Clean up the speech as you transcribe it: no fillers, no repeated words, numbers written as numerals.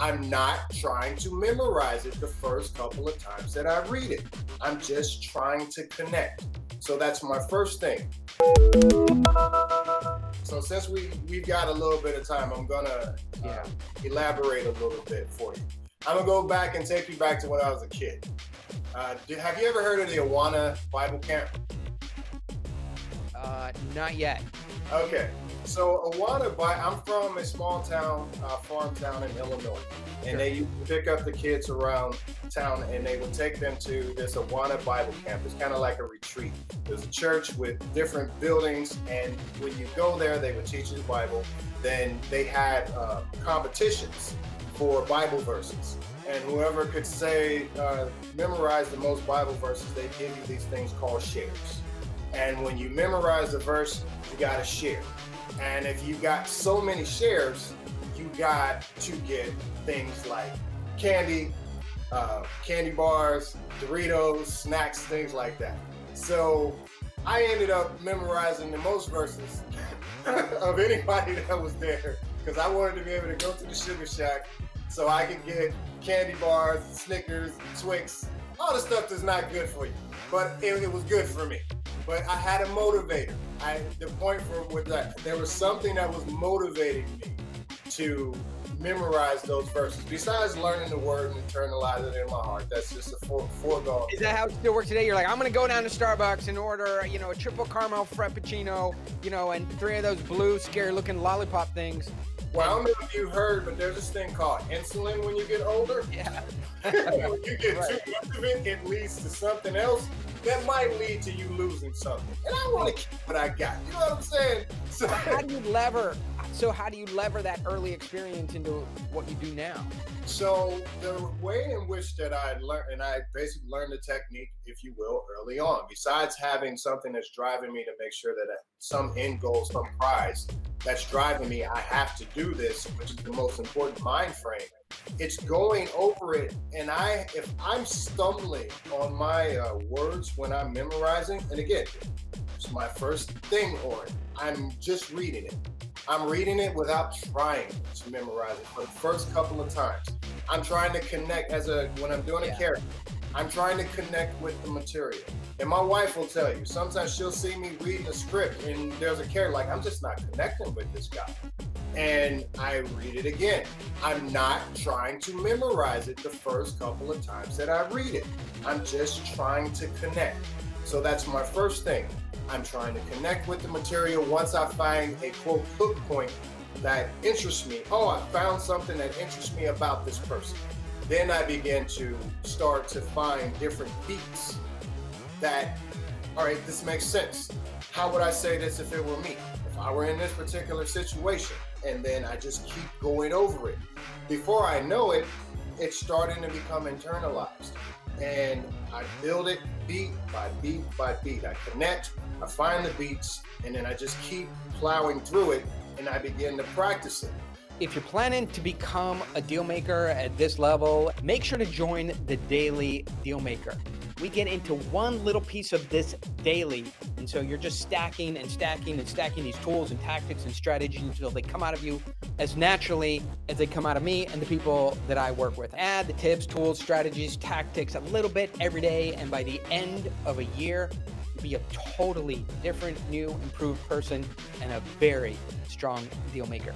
I'm not trying to memorize it the first couple of times that I read it. I'm just trying to connect. So that's my first thing. So since we've got a little bit of time, I'm gonna elaborate a little bit for you. I'm gonna go back and take you back to when I was a kid. Have you ever heard of the Awana Bible Camp? Not yet. Okay, so I'm from a small town, farm town in Illinois, and they used to pick up the kids around town and they would take them to this Awana Bible Camp. It's kind of like a retreat. There's a church with different buildings, and when you go there, they would teach you the Bible. Then they had competitions for Bible verses, and whoever could memorize the most Bible verses, they give you these things called shares. And when you memorize the verse, you got to share. And if you got so many shares, you got to get things like candy bars, Doritos, snacks, things like that. So I ended up memorizing the most verses of anybody that was there, because I wanted to be able to go to the sugar shack so I could get candy bars, Snickers, Twix, all the stuff that's not good for you. But it was good for me. But I had a motivator. The point was that there was something that was motivating me to memorize those verses. Besides learning the word and internalize it in my heart, that's just a foregone. Is that how it still works today? You're like, I'm going to go down to Starbucks and order, a triple caramel frappuccino, and 3 of those blue, scary-looking lollipop things. Well, I don't know if you heard, but there's this thing called insulin when you get older. Yeah. When you get too much of it, it leads to something else that might lead to you losing something. And I want to keep what I got. You know what I'm saying? So how do you lever that early experience into what you do now? So the way in which that I learned, and I basically learned the technique, if you will, early on, besides having something that's driving me to make sure that some end goal, some prize that's driving me, I have to do this, which is the most important mind frame. It's going over it, and if I'm stumbling on my words when I'm memorizing, and again, it's my first thing, Oren, I'm just reading it. I'm reading it without trying to memorize it for the first couple of times. I'm trying to connect when I'm doing a character, I'm trying to connect with the material. And my wife will tell you, sometimes she'll see me reading a script and there's a character like, I'm just not connecting with this guy. And I read it again. I'm not trying to memorize it the first couple of times that I read it. I'm just trying to connect. So that's my first thing. I'm trying to connect with the material. Once I find a quote hook point that interests me, I found something that interests me about this person. Then I begin to start to find different beats that, all right, this makes sense. How would I say this if it were me? If I were in this particular situation, and then I just keep going over it. Before I know it, it's starting to become internalized. And I build it beat by beat by beat. I connect, I find the beats, and then I just keep plowing through it, and I begin to practice it. If you're planning to become a deal maker at this level, make sure to join the Daily Dealmaker. We get into one little piece of this daily, and so you're just stacking and stacking and stacking these tools and tactics and strategies until they come out of you as naturally as they come out of me and the people that I work with. Add the tips, tools, strategies, tactics a little bit every day, and by the end of a year, you'll be a totally different, new, improved person and a very strong deal maker.